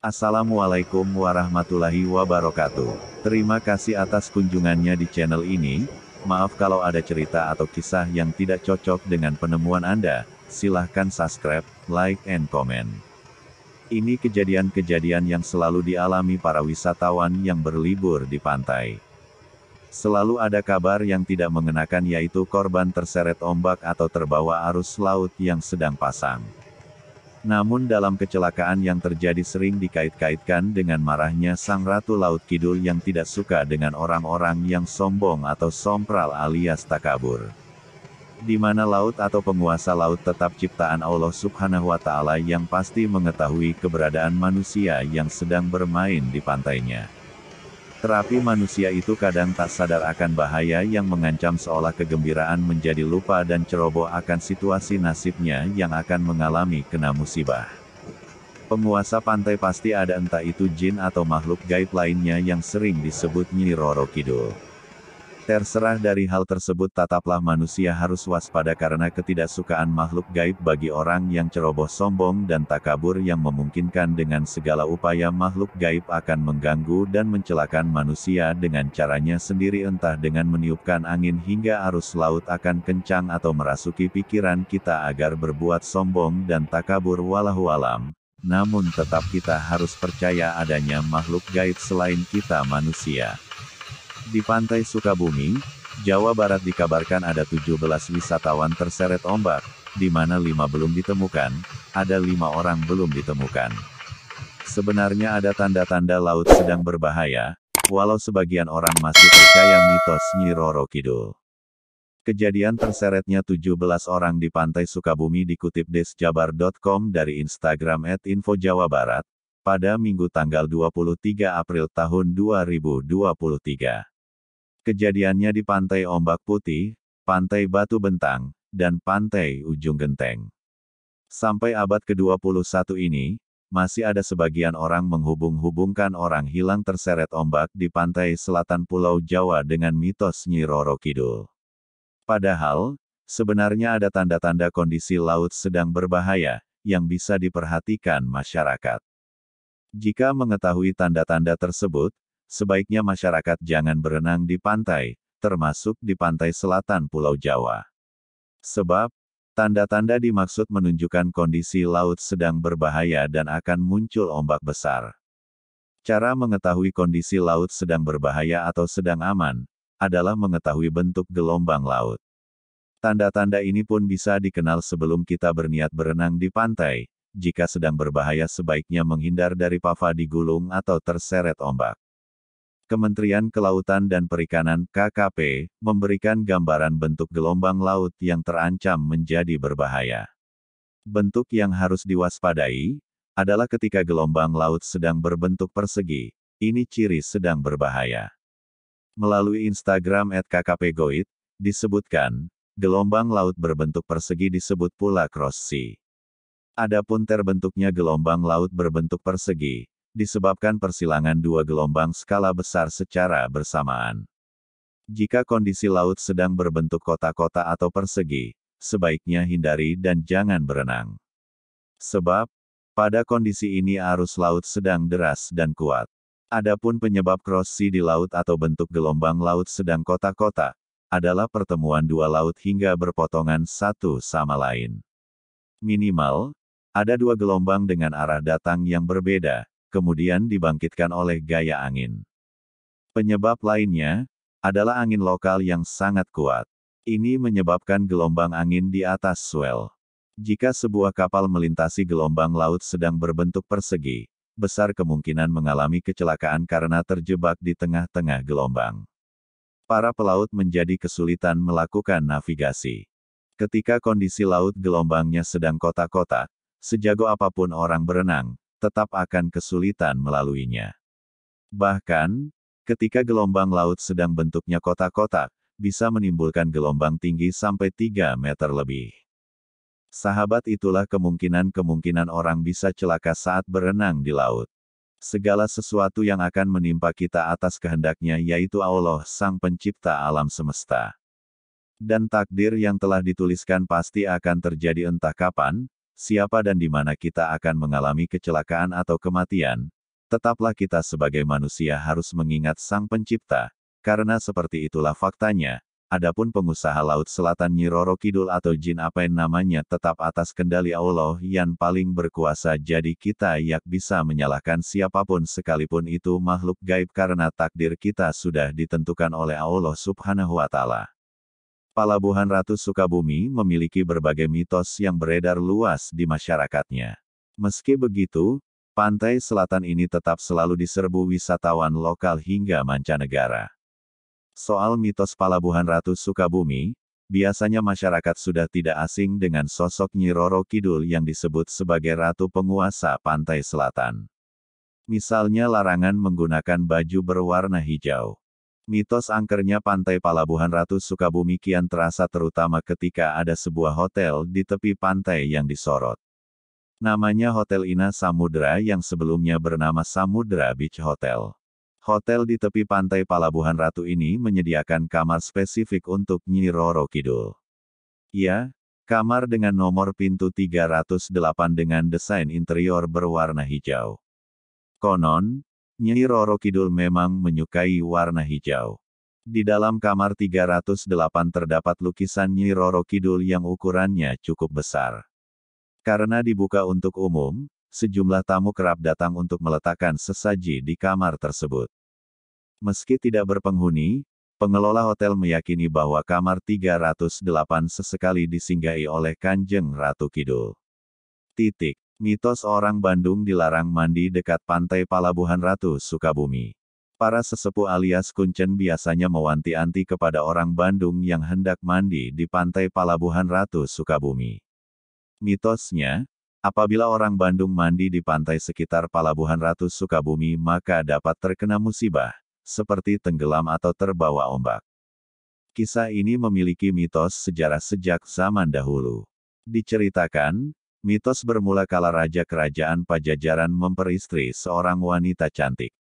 Assalamualaikum warahmatullahi wabarakatuh. Terima kasih atas kunjungannya di channel ini. Maaf kalau ada cerita atau kisah yang tidak cocok dengan penemuan Anda. Silahkan subscribe, like, and comment. Ini kejadian-kejadian yang selalu dialami para wisatawan yang berlibur di pantai. Selalu ada kabar yang tidak mengenakan, yaitu korban terseret ombak atau terbawa arus laut yang sedang pasang. Namun dalam kecelakaan yang terjadi sering dikait-kaitkan dengan marahnya Sang Ratu Laut Kidul yang tidak suka dengan orang-orang yang sombong atau sompral alias takabur. Di mana laut atau penguasa laut tetap ciptaan Allah Subhanahu wa Ta'ala yang pasti mengetahui keberadaan manusia yang sedang bermain di pantainya. Terapi manusia itu kadang tak sadar akan bahaya yang mengancam, seolah kegembiraan menjadi lupa dan ceroboh akan situasi nasibnya yang akan mengalami kena musibah. Penguasa pantai pasti ada, entah itu jin atau makhluk gaib lainnya yang sering disebut Nyi Roro Kidul. Terserah dari hal tersebut, tetaplah manusia harus waspada karena ketidaksukaan makhluk gaib bagi orang yang ceroboh, sombong, dan takabur yang memungkinkan dengan segala upaya makhluk gaib akan mengganggu dan mencelakan manusia dengan caranya sendiri, entah dengan meniupkan angin hingga arus laut akan kencang atau merasuki pikiran kita agar berbuat sombong dan takabur. Wallahu alam. Namun tetap kita harus percaya adanya makhluk gaib selain kita manusia. Di pantai Sukabumi, Jawa Barat dikabarkan ada 17 wisatawan terseret ombak, di mana 5 belum ditemukan, ada 5 orang belum ditemukan. Sebenarnya ada tanda-tanda laut sedang berbahaya, walau sebagian orang masih percaya mitos Nyi Roro Kidul. Kejadian terseretnya 17 orang di pantai Sukabumi dikutip desjabar.com dari Instagram @infojawabarat, pada Minggu tanggal 23 April tahun 2023. Kejadiannya di Pantai Ombak Putih, Pantai Batu Bentang, dan Pantai Ujung Genteng. Sampai abad ke-21 ini, masih ada sebagian orang menghubung-hubungkan orang hilang terseret ombak di pantai selatan Pulau Jawa dengan mitos Nyi Roro Kidul. Padahal, sebenarnya ada tanda-tanda kondisi laut sedang berbahaya, yang bisa diperhatikan masyarakat. Jika mengetahui tanda-tanda tersebut, sebaiknya masyarakat jangan berenang di pantai, termasuk di pantai selatan Pulau Jawa. Sebab, tanda-tanda dimaksud menunjukkan kondisi laut sedang berbahaya dan akan muncul ombak besar. Cara mengetahui kondisi laut sedang berbahaya atau sedang aman, adalah mengetahui bentuk gelombang laut. Tanda-tanda ini pun bisa dikenal sebelum kita berniat berenang di pantai. Jika sedang berbahaya, sebaiknya menghindar dari pava digulung atau terseret ombak. Kementerian Kelautan dan Perikanan (KKP) memberikan gambaran bentuk gelombang laut yang terancam menjadi berbahaya. Bentuk yang harus diwaspadai adalah ketika gelombang laut sedang berbentuk persegi. Ini ciri sedang berbahaya. Melalui Instagram @kkpgoid, disebutkan, gelombang laut berbentuk persegi disebut pula cross sea. Adapun terbentuknya gelombang laut berbentuk persegi, disebabkan persilangan dua gelombang skala besar secara bersamaan. Jika kondisi laut sedang berbentuk kotak-kotak atau persegi, sebaiknya hindari dan jangan berenang. Sebab, pada kondisi ini arus laut sedang deras dan kuat. Adapun penyebab cross sea di laut atau bentuk gelombang laut sedang kotak-kotak, adalah pertemuan dua laut hingga berpotongan satu sama lain. Minimal, ada dua gelombang dengan arah datang yang berbeda, kemudian dibangkitkan oleh gaya angin. Penyebab lainnya, adalah angin lokal yang sangat kuat. Ini menyebabkan gelombang angin di atas swell. Jika sebuah kapal melintasi gelombang laut sedang berbentuk persegi, besar kemungkinan mengalami kecelakaan karena terjebak di tengah-tengah gelombang. Para pelaut menjadi kesulitan melakukan navigasi. Ketika kondisi laut gelombangnya sedang kotak-kotak, sejago apapun orang berenang, tetap akan kesulitan melaluinya. Bahkan, ketika gelombang laut sedang bentuknya kotak-kotak, bisa menimbulkan gelombang tinggi sampai 3 meter lebih. Sahabat, itulah kemungkinan orang bisa celaka saat berenang di laut. Segala sesuatu yang akan menimpa kita atas kehendaknya, yaitu Allah Sang Pencipta alam semesta. Dan takdir yang telah dituliskan pasti akan terjadi entah kapan, siapa dan di mana kita akan mengalami kecelakaan atau kematian, tetaplah kita sebagai manusia harus mengingat Sang Pencipta, karena seperti itulah faktanya. Adapun pengusaha Laut Selatan Nyi Roro Kidul atau jin apa yang namanya tetap atas kendali Allah yang paling berkuasa, jadi kita yak bisa menyalahkan siapapun sekalipun itu makhluk gaib karena takdir kita sudah ditentukan oleh Allah Subhanahu wa Ta'ala. Palabuhan Ratu Sukabumi memiliki berbagai mitos yang beredar luas di masyarakatnya. Meski begitu, pantai selatan ini tetap selalu diserbu wisatawan lokal hingga mancanegara. Soal mitos Palabuhan Ratu Sukabumi, biasanya masyarakat sudah tidak asing dengan sosok Nyi Roro Kidul yang disebut sebagai Ratu Penguasa Pantai Selatan. Misalnya larangan menggunakan baju berwarna hijau. Mitos angkernya Pantai Palabuhan Ratu Sukabumi kian terasa terutama ketika ada sebuah hotel di tepi pantai yang disorot. Namanya Hotel Ina Samudra yang sebelumnya bernama Samudra Beach Hotel. Hotel di tepi pantai Palabuhan Ratu ini menyediakan kamar spesifik untuk Nyi Roro Kidul. Ya, kamar dengan nomor pintu 308 dengan desain interior berwarna hijau. Konon, Nyi Roro Kidul memang menyukai warna hijau. Di dalam kamar 308 terdapat lukisan Nyi Roro Kidul yang ukurannya cukup besar. Karena dibuka untuk umum, sejumlah tamu kerap datang untuk meletakkan sesaji di kamar tersebut. Meski tidak berpenghuni, pengelola hotel meyakini bahwa kamar 308 sesekali disinggahi oleh Kanjeng Ratu Kidul. Mitos orang Bandung dilarang mandi dekat pantai Palabuhan Ratu Sukabumi. Para sesepuh alias kuncen biasanya mewanti-anti kepada orang Bandung yang hendak mandi di pantai Palabuhan Ratu Sukabumi. Mitosnya, apabila orang Bandung mandi di pantai sekitar Palabuhan Ratu Sukabumi maka dapat terkena musibah, seperti tenggelam atau terbawa ombak. Kisah ini memiliki mitos sejarah sejak zaman dahulu. Diceritakan, mitos bermula kala Raja Kerajaan Pajajaran memperistri seorang wanita cantik.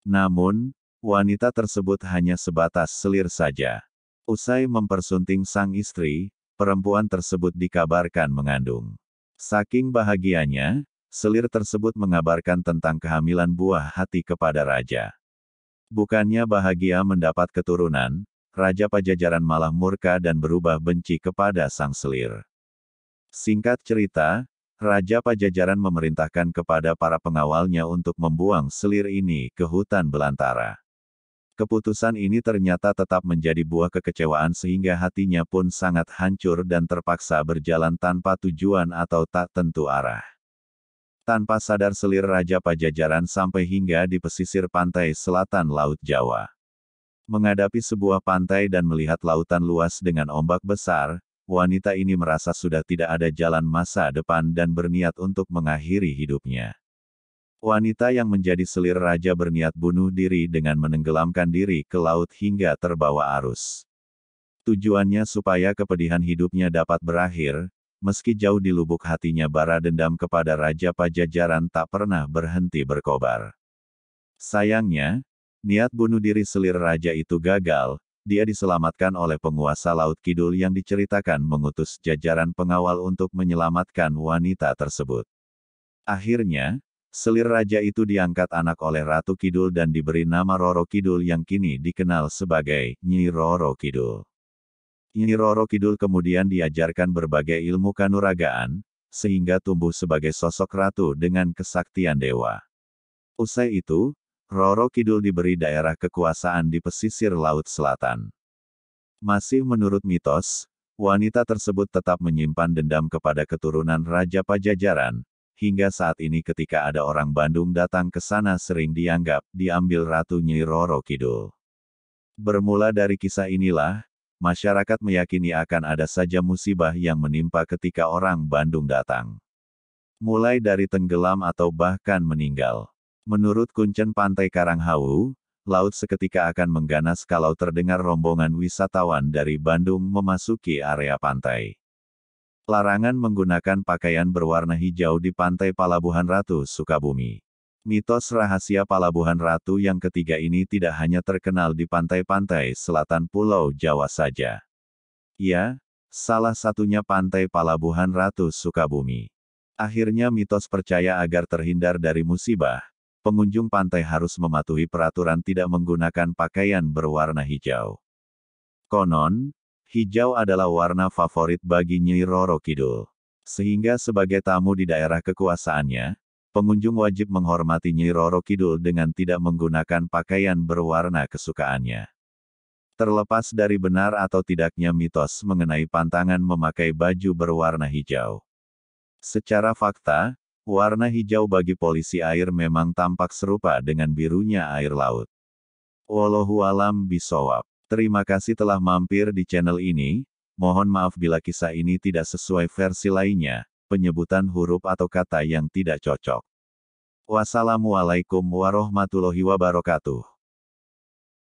Namun, wanita tersebut hanya sebatas selir saja. Usai mempersunting sang istri, perempuan tersebut dikabarkan mengandung. Saking bahagianya, selir tersebut mengabarkan tentang kehamilan buah hati kepada raja. Bukannya bahagia mendapat keturunan, Raja Pajajaran malah murka dan berubah benci kepada sang selir. Singkat cerita, Raja Pajajaran memerintahkan kepada para pengawalnya untuk membuang selir ini ke hutan belantara. Keputusan ini ternyata tetap menjadi buah kekecewaan sehingga hatinya pun sangat hancur dan terpaksa berjalan tanpa tujuan atau tak tentu arah. Tanpa sadar selir Raja Pajajaran sampai hingga di pesisir pantai selatan Laut Jawa. Menghadapi sebuah pantai dan melihat lautan luas dengan ombak besar, wanita ini merasa sudah tidak ada jalan masa depan dan berniat untuk mengakhiri hidupnya. Wanita yang menjadi selir raja berniat bunuh diri dengan menenggelamkan diri ke laut hingga terbawa arus. Tujuannya supaya kepedihan hidupnya dapat berakhir, meski jauh di lubuk hatinya bara dendam kepada Raja Pajajaran tak pernah berhenti berkobar. Sayangnya, niat bunuh diri selir raja itu gagal, dia diselamatkan oleh penguasa Laut Kidul yang diceritakan mengutus jajaran pengawal untuk menyelamatkan wanita tersebut. Akhirnya, selir raja itu diangkat anak oleh Ratu Kidul dan diberi nama Roro Kidul yang kini dikenal sebagai Nyi Roro Kidul. Nyi Roro Kidul kemudian diajarkan berbagai ilmu kanuragaan, sehingga tumbuh sebagai sosok ratu dengan kesaktian dewa. Usai itu, Roro Kidul diberi daerah kekuasaan di pesisir Laut Selatan. Masih menurut mitos, wanita tersebut tetap menyimpan dendam kepada keturunan Raja Pajajaran. Hingga saat ini ketika ada orang Bandung datang ke sana sering dianggap diambil Ratu Nyi Roro Kidul. Bermula dari kisah inilah, masyarakat meyakini akan ada saja musibah yang menimpa ketika orang Bandung datang. Mulai dari tenggelam atau bahkan meninggal. Menurut kuncen Pantai Karanghawu, laut seketika akan mengganas kalau terdengar rombongan wisatawan dari Bandung memasuki area pantai. Larangan menggunakan pakaian berwarna hijau di pantai Palabuhan Ratu Sukabumi. Mitos rahasia Palabuhan Ratu yang ketiga ini tidak hanya terkenal di pantai-pantai selatan Pulau Jawa saja. Ya, salah satunya pantai Palabuhan Ratu Sukabumi. Akhirnya mitos percaya agar terhindar dari musibah, pengunjung pantai harus mematuhi peraturan tidak menggunakan pakaian berwarna hijau. Konon, hijau adalah warna favorit bagi Nyi Roro Kidul. Sehingga sebagai tamu di daerah kekuasaannya, pengunjung wajib menghormati Nyi Roro Kidul dengan tidak menggunakan pakaian berwarna kesukaannya. Terlepas dari benar atau tidaknya mitos mengenai pantangan memakai baju berwarna hijau. Secara fakta, warna hijau bagi polisi air memang tampak serupa dengan birunya air laut. Wallahualam bishawab. Terima kasih telah mampir di channel ini. Mohon maaf bila kisah ini tidak sesuai versi lainnya, penyebutan huruf atau kata yang tidak cocok. Wassalamualaikum warahmatullahi wabarakatuh.